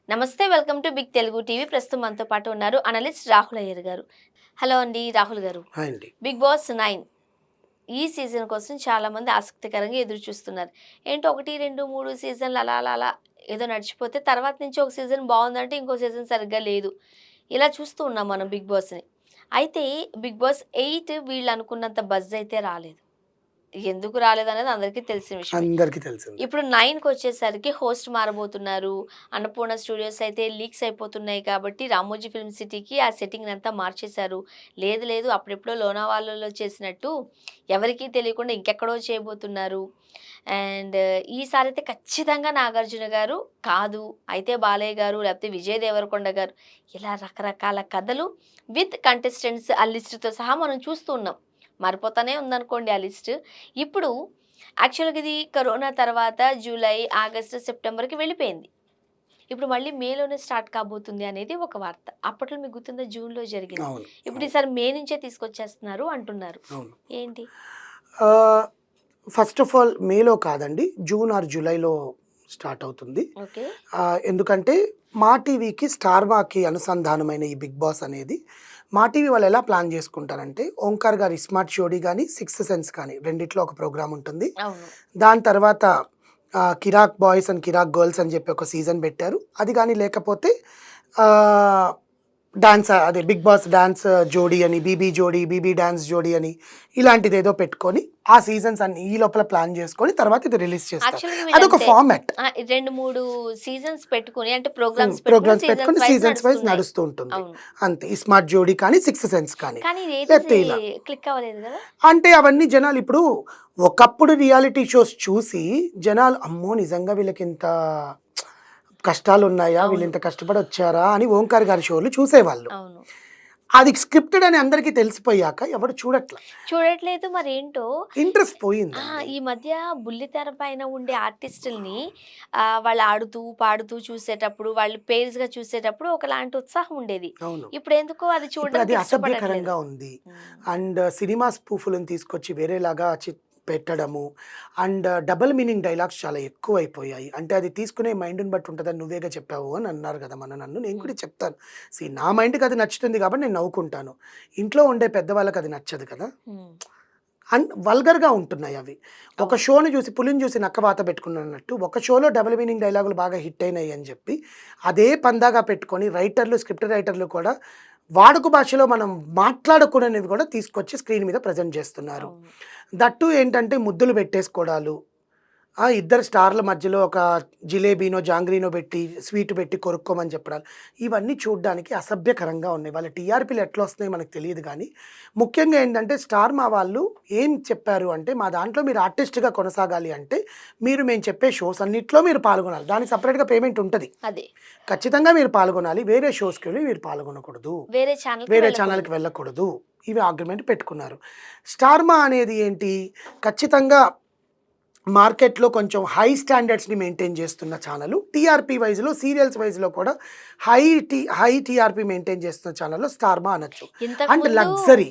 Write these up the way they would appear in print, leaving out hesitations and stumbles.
నమస్తే welcome to big Telugu TV. ప్రస్తుతం మనతో పాటు ఉన్నారు అనలిస్ట్ రాహుల్ అయ్యర్ గారు. హలో అండి రాహుల్ గారు. హాయ్ అండి. బిగ్ బాస్ 9 ఈ సీజన్ కోసం చాలా మంది ఆసక్తికరంగా ఎదురు చూస్తున్నారు. ఏంటో 1, 2, 3 సీజన్లు అలా అలా అలా ఏదో నడిచిపోతే తర్వాత నుంచి ఒక సీజన్ బాగుందంటే ఇంకో సీజన్ సరిగ్గా లేదు. ఇలా చూస్తూ ఉన్నాం మనం బిగ్ బాస్‌ని. అయితే బిగ్ బాస్ 8 వీళ్ళు అనుకున్నంత బజ్ అయితే రాలేదు. ఎందుకు రాలేదనేది అందరికీ తెలిసిన విషయమే. అందరికీ తెలిసిందే. ఇప్పుడు 9కొచ్చేసరికి హోస్ట్ మారబోతున్నారు. అన్నపూర్ణ స్టూడియోస్ అయితే లీక్స్ అయిపోతున్నాయి కాబట్టి రామోజీ ఫిల్మ్ సిటీకి ఆ సెట్టింగ్‌నంతా మార్చేశారు. లేదు లేదు అప్పుడెప్పుడో లోనావాలలో చేసినట్టు ఎవరికీ తెలియకుండా ఇంకెక్కడో చేయబోతున్నారు. అండ్ ఈసారైతే ఖచ్చితంగా నాగార్జున గారు కాదు, అయితే బాలయ్య గారు లేకపోతే విజయ్ దేవరకొండ గారు ఇలా రకరకాల కథలు విత్ కంటెస్టెంట్స్ ఆ లిస్ట్‌తో సహా మనం చూస్తూ ఉన్నాం. మారిపోతానే ఉందనుకోండి ఆ లిస్ట్. ఇప్పుడు యాక్చువల్‌గా ఇది కరోనా తర్వాత జూలై, ఆగస్టు, సెప్టెంబర్‌కి వెళ్ళిపోయింది. ఇప్పుడు మళ్ళీ మేలోనే స్టార్ట్ కాబోతుంది అనేది ఒక వార్త. అప్పట్లో మీకు గుర్తుందా జూన్‌లో జరిగింది. అవును. ఇప్పుడు అవును. ఈసారి మే నుంచే తీసుకొచ్చేస్తున్నారు అంటున్నారు. అవును. ఏంటి? ఆహ్, ఫస్ట్ ఆఫ్ ఆల్ మేలో కాదండి. జూన్ ఆర్ జూలైలో స్టార్ట్ అవుతుంది. ఓకే. ఎందుకంటే మా టీవీకి, స్టార్ మాకి అనుసంధానమైన ఈ 'బిగ్ బాస్' అనేది మా టీవీ వాళ్ళు ఎలా ప్లాన్ చేసుకుంటారంటే, ఓంకార్ గారి 'స్మార్ట్ షోడీ' గాని, 'సిక్స్త్ సెన్స్' కానీ రెండిట్లో ఒక ప్రోగ్రామ్ ఉంటుంది. అవును. దాని తర్వాత 'కిరాక్ బాయ్స్ అండ్ కిరాక్ గర్ల్స్' అని చెప్పి ఒక సీజన్ పెట్టారు. అది గాని లేకపోతే ఆహ్ డాన్స్ అదే 'బిగ్ బాస్ డాన్స్ జోడీ' అని, 'బీబీ జోడీ', 'బీబీ డాన్స్ జోడీ' అని ఇలాంటిదేదో పెట్టుకొని, ఆ సీజన్స్ అన్ని ఈ లోపల ప్లాన్ చేసుకొని తర్వాత ఇది రిలీజ్ చేస్తారు. యాక్చువల్‌గా అదొక వీళ్ళంతే. ఫార్మాట్. 2, 3 సీజన్స్ పెట్టుకొని అంటే ప్రోగ్రామ్స్ పెట్టుకొని ప్రోగ్రామ్స్ పెట్టుకొని సీజన్స్ వైస్ సీజన్స్ వైస్ నడుస్తున్నాయి. నడుస్తూ ఉంటుంది. అవును. అంతే. ఈ 'స్మార్ట్ జోడీ' కానీ, 'సిక్స్త్ సెన్స్' కానీ కానీ ఇదేది లేకపోతే ఇలా. క్లిక్ అవ్వలేదు గదా! అంటే అవన్నీ జనాలు ఇప్పుడు ఒకప్పుడు రియాలిటీ షోస్ చూసి జనాలు అమ్మో! నిజంగా వీళ్ళకింత కష్టాలున్నాయా? అవును. వీళ్ళింత కష్టపడొచ్చారా? అని 'ఓంకార్' గారి షోలు చూసేవాళ్ళు. అవును. అది స్క్రిప్టెడ్ అని అందరికీ తెలిసిపోయాక ఎవడు చూడట్ల. చూడట్లేదు మరేంటో. ఇంట్రెస్ట్ ఆ! పోయిందండి. ఈ మధ్య బుల్లితెర పైన ఉండే ఆర్టిస్టులని వాళ్ళు ఆడుతూ, పాడుతూ చూసేటప్పుడు, వాళ్ళు పెయిర్స్‌గా చూసేటప్పుడు ఒకలాంటి ఉత్సాహం ఉండేది. అవును. ఇప్పుడెందుకో అది ఇప్పుడది చూడడానికి ఇష్టపడట్లేదు. అసభ్యకరంగా ఉంది. హ్మ్. అండ్ సినిమా స్పూఫులను తీసుకొచ్చి వేరేలాగా పెట్టడము. అండ్ డబుల్ మీనింగ్ డైలాగ్స్ చాలా ఎక్కువైపోయాయి. అంటే అది తీసుకునే మైండ్‌ని బట్టి ఉంటదని నువ్వేగా చెప్పావు అని అన్నారు గదా! నన్ను. నేను హ్మ్. కూడా చెప్తాను. నా మైండ్‌కి అది నచ్చుతుంది కాబట్టి నేను నవ్వుకుంటాను. ఇంట్లో ఉండే పెద్దవాళ్ళకి అది నచ్చదు కదా! హ్మ్. వల్గర్‌గా ఉంటున్నాయవి. ఒక అవును. షోని చూసి పులిని చూసి నక్క వాత పెట్టుకున్నట్టు, ఒక షోలో డబుల్ మీనింగ్ డైలాగులు బాగా హిట్ అయినాయి అని చెప్పి, అదే పందాగా పెట్టుకొని రైటర్లు, స్క్రిప్ట్ రైటర్లు కూడా వాడుక భాషలో మనం మాట్లాడకూడనివి కూడా తీసుకొచ్చి స్క్రీన్ మీద ప్రెజెంట్ చేస్తున్నారు. అవును. దట్ టూ ఏంటంటే ముద్దులు పెట్టేసుకోవడాలు. ఇద్దరు స్టార్ల మధ్యలో ఒక జిలేబీనో, జాంగ్రీనో పెట్టి, స్వీట్ పెట్టి కొరుక్కోమని చెప్పడాలు. ఇవన్నీ చూడ్డానికి అసభ్యకరంగా ఉన్నాయి. వాళ్ళ టీఆర్‌పీలు ఎట్లొస్తున్నాయో మనకు తెలీదు గానీ, ముఖ్యంగా ఏంటంటే స్టార్ మా వాళ్ళు ఏం చెప్పారు అంటే, మా దాంట్లో మీరు ఆర్టిస్ట్‌గా కొనసాగాలి అంటే, మేము చెప్పే షోస్ అన్నిట్లో మీరు పాల్గొనాలి. దానికి సెపరేట్‌గా పేమెంట్ ఉంటది. అదే. ఖచ్చితంగా మీరు పాల్గొనాలి. వేరే షోస్‌కెళ్ళి మీరు పాల్గొనకూడదు. వేరే ఛానెల్‌కి వేరే వెళ్ళకూడదు. ఛానెల్‌కి వెళ్ళకూడదు. ఇవి ఆర్గ్యుమెంట్ పెట్టుకున్నారు. స్టార్మా అనేది ఏంటి, ఖచ్చితంగా మార్కెట్‌లో కొంచెం హై స్టాండర్డ్స్‌ని మెయింటైన్ చేస్తున్న ఛానలు. టీఆర్‌పీ వైస్‌లో, సీరియల్స్ వైస్‌లో కూడా హై టీఆర్‌పీ మెయింటైన్ చేస్తున్న ఛానల్‌లో స్టార్మా అనొచ్చు. అండ్ ఇంతకుముందు లగ్జరీ.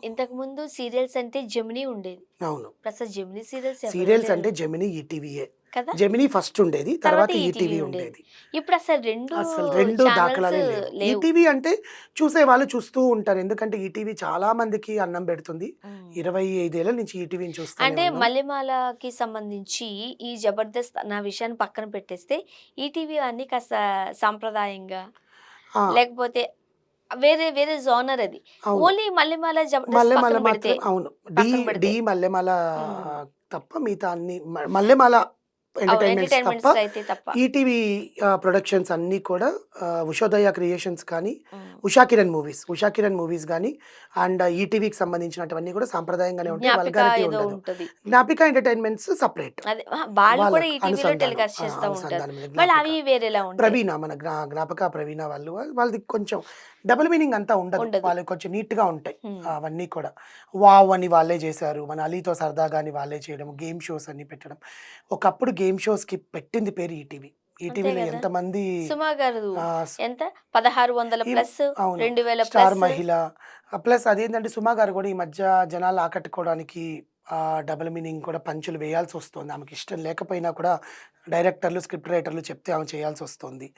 ఇంతకుముందు సీరియల్స్ అంటే జెమినీ ఉండేది. అవును. ఇప్పుడసలు జెమినీ సీరియల్స్ ఎవరు సీరియల్స్ లేరు అంటే జెమినీ, ఈటీవీయే. కదా! జెమినీ ఫస్ట్ ఉండేది. తర్వాత తర్వాత ఈటీవీ ఈటీవీ ఉండేది. ఉండేది. ఇప్పుడసలు 2 అసలు 2 ఛానెల్స్ దాఖలాలే లేవు. లేవు. ఈటీవీ అంటే చూసేవాళ్ళు చూస్తూ ఉంటారు. ఎందుకంటే ఈటీవీ చాలా మందికి అన్నం పెడుతుంది. హ్మ్. 25 ఏళ్ల నుంచి ఈటీవీని చూస్తూనే అంటే ఉన్నాం. మల్లెమాలకి సంబంధించి ఈ 'జబర్దస్త్' నా విషయాన్ని పక్కన పెట్టేస్తే, ఈటీవీ అన్నీ కాస్త సాంప్రదాయంగా ఆ! లేకపోతే వేరే వేరే జోనర్ అది. అవును. ఓన్లీ మల్లెమాల, జబర్దస్త్ మల్లెమాల పక్కన పెడితే, మాత్రం అవును. పక్కన పెడితే మల్లెమాల హ్మ్. తప్ప మిగతా అన్ని మల్లెమాల అవును. ఎంటర్‌టైన్‌మెంట్స్ తప్ప ఎంటర్‌టైన్‌మెంట్స్‌లో అయితే తప్ప. ఈటీవీ ప్రొడక్షన్స్ అన్నీ కూడా ఉషోదయ క్రియేషన్స్ కానీ, హ్మ్. ఉషా కిరణ్ మూవీస్ గానీ, అండ్ ఈటీవీకి సంబంధించినటువన్నీ కూడా సాంప్రదాయంగానే ఉంటాయి. 'జ్ఞాపిక' వల్గారిటీ ఏదో ఉండదు. ఉంటది. జ్ఞాపిక ఎంటర్‌టైన్‌మెంట్స్ సెపరేట్. అదే వాళ్ళు కూడా వాళ్ళకి ఈటీవీలో అనుసంధానం. టెలికాస్ట్ చేస్తా ఉంటారు. అనుసంధానం మీద మళ్ళీ జ్ఞాపక. అవి వేరేలా ఉంటాయి. ప్రవీణ మన జ్ఞాపక ప్రవీణ వాళ్ళది కొంచెం డబుల్ మీనింగ్ అంతా ఉండదు. ఉండదు. వాళ్ళవి కొంచెం నీట్‌గా ఉంటాయి. హ్మ్. అవన్నీ కూడా. వావ్! అని వాళ్ళే చేశారు. మన 'అలీతో సరదాగా' అని వాళ్ళే చేయడం. గేమ్ షోస్ అన్నీ పెట్టడం. ఒకప్పుడు గేమ్ షోస్‌కి పెట్టింది పేరు ఈటీవీ. అంతే ఈటీవీలో గదా! ఎంతమంది సుమ గారు ఆహ్, స్ ఎంత 1600 ఈ ప్లస్, అవును. 2000 స్టార్ ప్లస్. మహిళ. ప్లస్ అదేంటంటే సుమ గారు కూడా ఈ మధ్య జనాల్ని ఆకట్టుకోవడానికి డబుల్ మీనింగ్ కూడా పంచులు వేయాల్సొస్తుంది. ఆమెకిష్టం లేకపోయినా కూడా డైరెక్టర్లు, స్క్రిప్ట్ రైటర్లు చెప్తే ఆమె చేయాల్సొస్తుంది.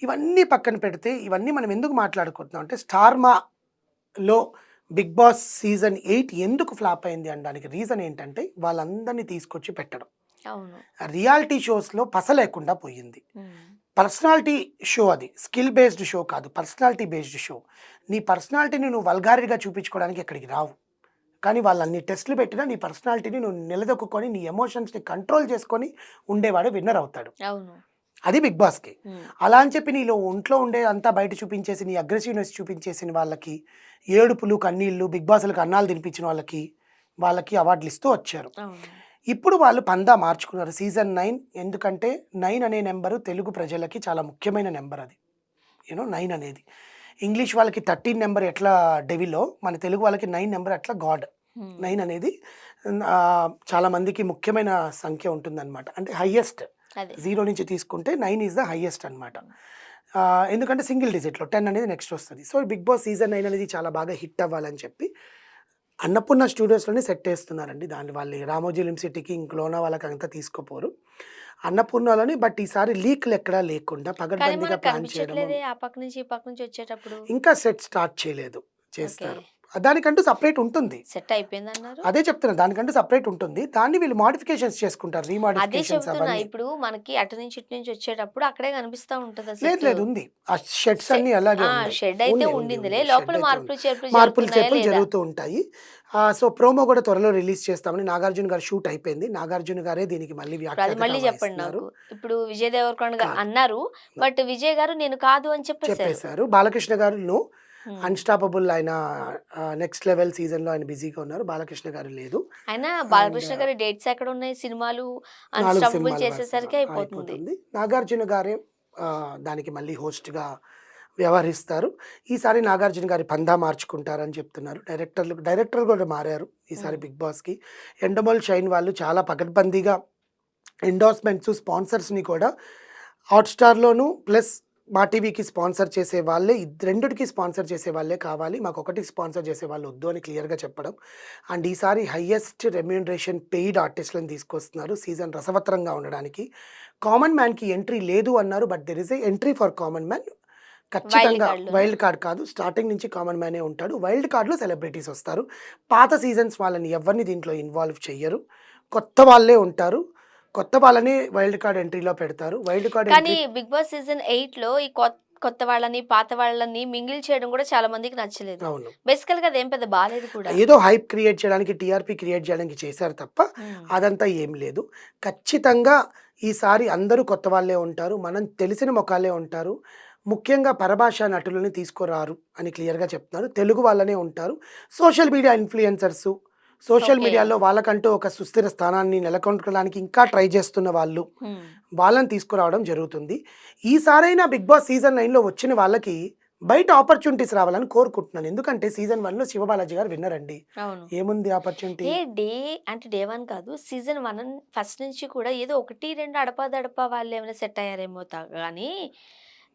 ఇవన్నీ పక్కన పెడితే ఇవన్నీ మనం ఎందుకు మాట్లాడుకుంటున్నాం అంటే స్టార్మాలో బిగ్ బాస్ సీజన్ 8 ఎందుకు ఫ్లాప్ అయింది అనడానికి రీజన్ ఏంటంటే వాళ్ళందరినీ తీసుకొచ్చి పెట్టడం. అవును. రియాలిటీ షోస్‌లో పస లేకుండా పోయింది. హ్మ్. పర్సనాలిటీ షో అది. స్కిల్ బేస్డ్ షో కాదు. Personality based show. నీ పర్సనాలిటీని నువ్వు వల్గారిటీగా చూపించుకోవడానికి ఇక్కడికి రావు. కానీ వాళ్ళు అన్ని టెస్ట్‌లు పెట్టినా నీ పర్సనాలిటీని నువ్వు నిలదొక్కుకొని, నీ ఎమోషన్స్‌ని కంట్రోల్ చేసుకొని ఉండేవాడే విన్నర్ అవుతాడు. అవును. అది బిగ్ బాస్‌కి. హ్మ్. అలా అని చెప్పి నీలో ఒంట్లో ఉండేదంతా బయట చూపించేసి, నీ అగ్రెసివ్‌నెస్ చూపించేసిన వాళ్ళకి, ఏడుపులు, కన్నీళ్ళు, బిగ్ బాస్‌లకి అన్నాలు తినిపించిన వాళ్ళకి అవార్డులు ఇస్తూ వచ్చారు. అవును. ఇప్పుడు వాళ్ళు పందా మార్చుకున్నారు. సీజన్ 9 ఎందుకంటే 9 అనే నంబరు తెలుగు ప్రజలకి చాలా ముఖ్యమైన నంబర్ అది. 9 అనేది. ఇంగ్లీష్ వాళ్ళకి 13 నంబర్ ఎట్లా డెవిలో, మన తెలుగు వాళ్ళకి 9 నంబర్ అట్లా గాడ్. హ్మ్. 9 అనేది చాలా మందికి ముఖ్యమైన సంఖ్య ఉంటుందన్నమాట. అంటే హైయెస్ట్. అదే. 0 నుంచి తీసుకుంటే 9 ఈస్ ద హైయెస్ట్ అనమాట. ఎందుకంటే సింగిల్ డిజిట్‌లో 10 అనేది నెక్స్ట్ వస్తది. సో, బిగ్ బాస్ సీజన్ 9 అనేది చాలా బాగా హిట్ అవ్వాలని చెప్పి అన్నపూర్ణ స్టూడియోస్‌లోనే సెట్ ఏస్తున్నారండి. దాన్ని వాళ్ళు 'రామోజీ ఫిల్మ్ సిటీకి' ఇంక లోనావాలాకి అంతా తీసుకోపోరు. అన్నపూర్ణలోని బట్ ఈసారి లీక్‌లెక్కడా లేకుండా కానీ పగడ్బందీగా మనకు ప్లాన్ చేయడము, కనిపించట్లేదే ఆ పక్క నుంచి, ఈ పక్క నుంచి వచ్చేటప్పుడు. ఇంకా సెట్ స్టార్ట్ చేయలేదు. ఓకే. చేస్తారు. దానికంటూ సెపరేట్ ఉంటుంది. సెట్ అయిపోయిందన్నారు? అదే చెప్తున్నా. దానికంటూ సెపరేట్ ఉంటుంది. దాన్ని వీళ్ళు మోడిఫికేషన్స్ చేసుకుంటారు. అదే రీమోడిఫికేషన్స్ చెబుతున్నా. అవన్నీ. ఇప్పుడు మనకి అటు నుంచి, ఇటు నుంచి వచ్చేటప్పుడు అక్కడే కనిపిస్తా ఉంటది ఆ లేదు సెట్టు. లేదు ఉంది. ఆ షెడ్స్ షె అన్నీ అలాగే ఆ! ఉన్నాయి. షెడ్ అయితే ఉంది. ఉంది. ఉండిందిలే. ఉంది. లోపల షెడ్ అయితే ఉంది. మార్పులు, చేర్పులు మార్పులు జరుగుతున్నాయా చేర్పులు లేదా? జరుగుతూ ఉంటాయి. సో, ప్రోమో కూడా త్వరలో రిలీజ్ చేస్తామని నాగార్జున గారి షూట్ అయిపోయింది. నాగార్జున గారే దీనికి మళ్ళీ ఇప్పుడు అది వ్యాఖ్యాతగా మళ్ళీ చెప్పండి వహిస్తున్నారు. నాకు. ఇప్పుడు విజయ్ దేవరకొండ కాదు. అన్నారు. బట్ విజయ్ గారు నేను కాదు అని చెప్పేసారు. చెప్పేశారు. బాలకృష్ణ గారు నో. హ్మ్. అన్‌స్టాపబుల్ ఆయన నెక్స్ట్ లెవెల్ సీజన్‌లో ఆయన బిజీగా ఉన్నారు. బాలకృష్ణ గారు లేదు. అయినా అండ్ బాలకృష్ణ గారి డేట్స్ ఎక్కడున్నాయి? సినిమాలు 4 అన్‌స్టాపబుల్ సినిమాల వరుసగా చేసేసరికి అయిపోతుంది. అయిపోతుంది. నాగార్జున గారే దానికి మళ్ళీ హోస్ట్‌గా వ్యవహరిస్తారు. ఈసారి నాగార్జున గారి పందా మార్చుకుంటారని చెప్తున్నారు. డైరెక్టర్లు కూడా మారారు ఈసారి హ్మ్. బిగ్ బాస్‌కి. ఎండమోల్ షైన్ వాళ్ళు చాలా పకడ్బందీగా ఎండోర్స్‌మెంట్స్, స్పాన్సర్స్‌ని కూడా హాట్‌స్టార్‌లోను ప్లస్ మా టీవీకి స్పాన్సర్ చేసే వాళ్ళే రెండిటికి స్పాన్సర్ చేసే వాళ్ళే కావాలి. మాకొకటికి స్పాన్సర్ చేసే వాళ్ళు వద్దు అని క్లియర్‌గా చెప్పడం. అండ్ ఈసారి హైయెస్ట్ రెమ్యూనరేషన్ పెయిడ్ ఆర్టిస్ట్‌లని తీసుకొస్తున్నారు సీజన్ రసవత్తరంగా ఉండడానికి. కామన్ మ్యాన్‌కి ఎంట్రీ లేదు అన్నారు. But there is a entry for common man. Wild ఖచ్చితంగా కార్డ్‌లోనా? వైల్డ్ కార్డ్ కాదు. స్టార్టింగ్ నుంచి కామన్ మ్యానే ఉంటాడు. వైల్డ్ కార్డ్‌లో సెలబ్రిటీస్ వస్తారు. పాత సీజన్స్ వాళ్ళని ఎవ్వరిని దీంట్లో ఇన్వాల్వ్ చెయ్యరు. కొత్త వాళ్ళే ఉంటారు. కొత్త వాళ్ళని వైల్డ్ కార్డ్ ఎంట్రీలో పెడతారు. వైల్డ్ కార్డ్ కానీ ఎంట్రీ 'బిగ్ బాస్' సీజన్ 8లో ఈ కొత్త వాళ్ళని, పాత వాళ్ళని మింగిల్ చేయడం కూడా చాలా మందికి నచ్చలేదు. అవును. బేసికల్‌గా అదేం పెద్ద బాలేదు కూడా. ఏదో హైప్ క్రియేట్ చేయడానికి, టీఆర్‌పీ క్రియేట్ చేయడానికి చేశారు తప్ప, హ్మ్. అదంతా ఏం లేదు. ఖచ్చితంగా ఈసారి అందరూ కొత్త వాళ్ళే ఉంటారు. మనం తెలిసిన మొఖాలే ఉంటారు. ముఖ్యంగా పరభాషా నటులని తీసుకురారు అని క్లియర్‌గా చెప్తున్నారు. తెలుగు వాళ్ళనే ఉంటారు. Social media influencers, social okay. మీడియాలో వాళ్ళకంటూ ఒక సుస్థిర స్థానాన్ని నెలకొల్పడానికి ఇంకా ట్రై చేస్తున్న వాళ్ళు, హ్మ్. వాళ్ళని తీసుకురావడం జరుగుతుంది. ఈసారైనా 'బిగ్ బాస్' సీజన్ 9లో వచ్చిన వాళ్ళకి బయట ఆపర్చునిటీస్ రావాలని కోరుకుంటున్నాను. ఎందుకంటే సీజన్ 1లో శివబాలాజీ గారు విన్నర్ అండి. అవును. ఏముంది ఆపర్చునిటీ? ఏ డే అంటే డే 1 కాదు. సీజన్ 1 ఫస్ట్ నుంచి కూడా ఏదో 1, 2 అడపాదడపా వాళ్ళేమైనా సెట్ అయ్యారేమో గానీ,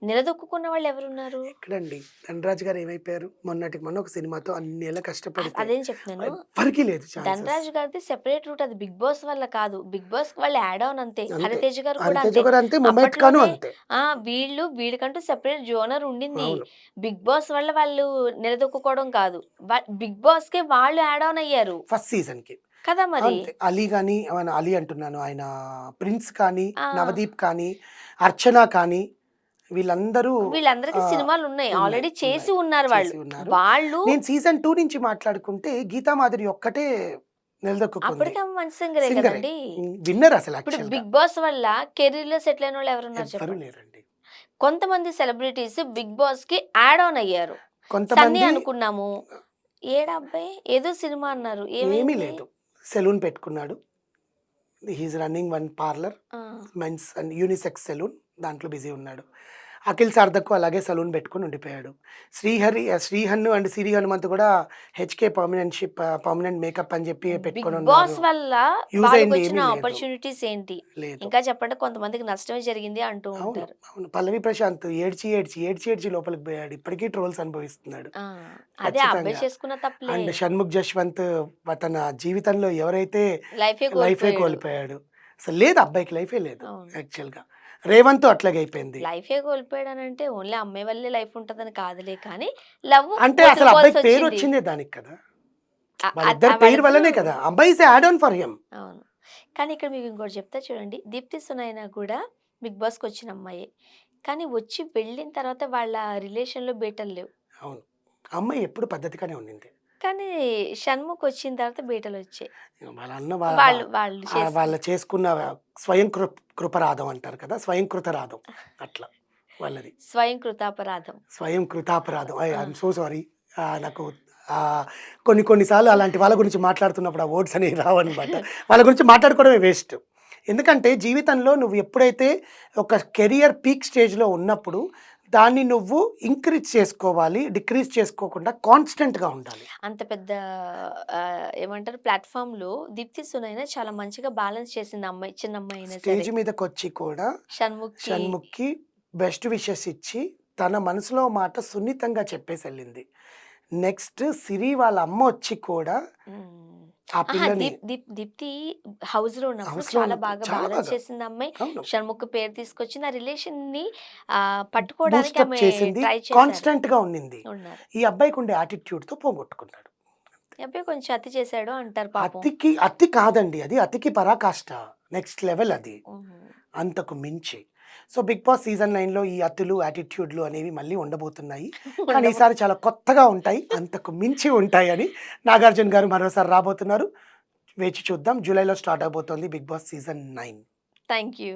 నిలదొక్కుకున్న వాళ్ళెవరున్నారు? ఎక్కడండి? 'ధనరాజ్' గారు ఏమైపోయారు? మొన్నటికి మొన్న ఒక సినిమాతో అన్నేళ్ల కష్టపడితే అదేం చెప్తున్నాను. ఎవ్వరికీ లేదు ఛాన్సెస్. 'ధనరాజ్' గారిది సెపరేట్ రూట్ అది 'బిగ్ బాస్' వల్ల కాదు. 'బిగ్ బాస్'కి వాళ్ళు యాడ్ ఆన్ అంతే. అంతే. 'హరితేజ' గారు కూడా 'హరితేజ' అంతే. గారు అంతే. 'ముమైత్ ఖాను' అప్పట్లోనే అంతే. వీళ్ళకంటూ సెపరేట్ జోనర్ ఉండింది. అవును. 'బిగ్ బాస్' వల్ల వాళ్ళు నిలదొక్కుకోవడం కాదు. 'బిగ్ బాస్'కే వాళ్ళు యాడ్ ఆన్ అయ్యారు. ఫస్ట్ సీజన్‌కి. కదా మరి. అంతే. 'అలీ' గాని అలీ అంటున్నాను. ఆయన 'ప్రిన్స్' కానీ, ఆ! 'నవదీప్' కానీ, 'అర్చన' కానీ వీళ్ళందరూ వీళ్ళందరికీ సినిమాలున్నాయి. ఉన్నాయి. ఆల్రెడీ చేసి ఉన్నాయి. ఉన్నారు వాళ్ళు. చేసి ఉన్నారు. వాళ్ళు నేను సీజన్ 2 నుంచి మాట్లాడుకుంటే 'గీతా మాధురి' ఒక్కటే నిలదొక్కుకుంది. అప్పటికి ఆమె మంచి సింగరే సింగరే. కదండీ! విన్నర్ అసలు ఇప్పుడు యాక్చువల్‌గా. 'బిగ్ బాస్' వల్ల కెరీర్‌లో సెటిల్ అయినోళ్ళు ఎవరున్నారు ఎవ్వరు చెప్పండి? లేరండి. కొంతమంది సెలబ్రిటీస్ 'బిగ్ బాస్'కి యాడ్ ఆన్ అయ్యారు. 'సన్నీ' కొంతమంది అనుకున్నాము. ఏడా అబ్బాయి? ఏదో సినిమా అన్నారు. ఏమీ ఏమైంది? లేదు. సెలూన్ పెట్టుకున్నాడు. He is running one parlour. ఆ! Men's and unisex salon. దాంట్లో బిజీ ఉన్నాడు. అఖిల్ సార్థక్ అలాగే సలూన్ పెట్టుకొని ఉండిపోయాడు. శ్రీహన్ను అండ్ సిరి హనుమంత్ కూడా హెచ్‌కే పర్మనెంట్ మేకప్ అని చెప్పి 'బిగ్ పెట్టుకొనున్నారు. బాస్' వల్ల యూజ్ అయింది వాళ్ళకొచ్చిన ఏమీ లేదు. ఆపర్చునిటీస్ ఏంటి? లేదు. ఇంకా చెప్పంటే కొంతమందికి నష్టమే జరిగింది అంటూ అవును. ఉంటారు. అవును. పల్లవి ప్రశాంత్ ఏడ్చి లోపలికి పోయాడు. ఇప్పటికీ ట్రోల్స్ అనుభవిస్తున్నాడు. ఆ! అదే ఆ అబ్బాయి ఖచ్చితంగా. చేసుకున్న తప్పులే. అండ్ షణ్ముఖ్ జశ్వంత్ తన జీవితంలో ఎవరైతే లైఫే లైఫే కోల్పోయాడు. కోల్పోయాడు. అసలు లేదు అబ్బాయికి లైఫే లేదు అవును. యాక్చువల్‌గా. రేవంత్ అట్లాగే అయిపోయింది. లైఫే కోల్పోయాడనంటే ఓన్లీ అమ్మాయి వల్లే లైఫ్ ఉంటదని కాదులే కానీ, లవ్ అంటే అసలు అబ్బాయికి పేరు వదులుకోవాల్సొచ్చింది. వచ్చిందే దానికి కదా! అద్ వాళ్ళిద్దరి పేరు వల్లనే వాళ్ళిద్దరూ కదా! అబ్బాయి is add on for him. అవును. కానీ ఇక్కడ మీకు ఇంకోటి చెప్తా చూడండి. 'దీప్తి సునైన' కూడా 'బిగ్ బాస్'కొచ్చిన అమ్మాయే. కానీ వచ్చి వెళ్ళిన తర్వాత వాళ్ళ రిలేషన్‌లో బీటలు లేవు. అవును. అమ్మాయి ఎప్పుడు పద్ధతిగానే ఉండింది. కానీ 'షణ్ముఖ్' వచ్చిన తర్వాత బీటలొచ్చాయి. వాళ్ళ అన్న వా వా వాళ్ళు వాళ్ళు వాళ్ళు చేసుకున్న చేసుకున్న స్వయం కృపరాధం అంటారు కదా! స్వయం కృతరాధం అట్లా వాళ్ళది. స్వయం కృతాపరాధం. స్వయం కృతాపరాధం. ఆ! I'm so sorry. నాకు కొన్ని కొన్ని సార్లు అలాంటి వాళ్ళ గురించి మాట్లాడుతున్నప్పుడు ఆ వర్డ్స్ అనేవి రావన్నమాట. వాళ్ళ గురించి మాట్లాడుకోవడమే వేస్ట్. ఎందుకంటే జీవితంలో నువ్వు ఎప్పుడైతే ఒక కెరియర్ పీక్ స్టేజ్‌లో ఉన్నప్పుడు దాన్ని నువ్వు ఇంక్రీజ్ చేసుకోవాలి. డిక్రీజ్ చేసుకోకుండా కాన్స్టెంట్‌గా ఉండాలి. అంత పెద్ద ఏమంటారు ప్లాట్‌ఫార్మ్‌లో 'దీప్తి సునైన' చాలా మంచిగా బ్యాలెన్స్ చేసింది ఆ అమ్మాయి. చిన్న అమ్మాయి అయినా సరే. స్టేజ్ మీదకొచ్చి కూడా 'షణ్ముఖ్‌కి' షణ్ముఖ్‌కి బెస్ట్ విషెస్ ఇచ్చి తన మనసులో మాట సున్నితంగా చెప్పేసెళ్ళింది. నెక్స్ట్ సిరి వాళ్ళ అమ్మ వచ్చి కూడా హ్మ్. ఆ అహా! పిల్లని దీప్తి హౌస్‌లో ఉన్నప్పుడు హౌస్‌లో చాలా ఉన్నప్పుడు బాగా చాలా బ్యాలెన్స్ బాగా చేసింది ఆ అమ్మాయి. అవును. షణ్ముఖ్ పేరు తీసుకొచ్చింది. ఆ రిలేషన్‌ని పట్టుకోవడానికి బూస్టప్ ఆమె చేసింది. ట్రై చేశారు. కాన్స్టెంట్‌గా ఉండింది. ఉన్నారు. ఈ అబ్బాయికి ఉండే యాటిట్యూడ్‌తో పోగొట్టుకున్నాడు. ఈ అబ్బాయి కొంచెం అతి చేశాడు అంటారు పాపం. అతి కాదండి. అది అతికి పరాకాష్ట. నెక్స్ట్ లెవెల్ అది. హుహు. అంతకు మించి. సో, 'బిగ్ బాస్' సీజన్ 9లో ఈ అతులు, యాటిట్యూడ్‌లు అనేవి మళ్ళీ ఉండబోతున్నాయి. కానీ ఉండబో ఈసారి చాలా కొత్తగా ఉంటాయి. అంతకు మించి ఉంటాయని 'నాగార్జున' గారు మరోసారి రాబోతున్నారు. వేచి చూద్దాం. జూలైలో స్టార్ట్ అవబోతోంది 'Bigg Boss' season 9. Thank you.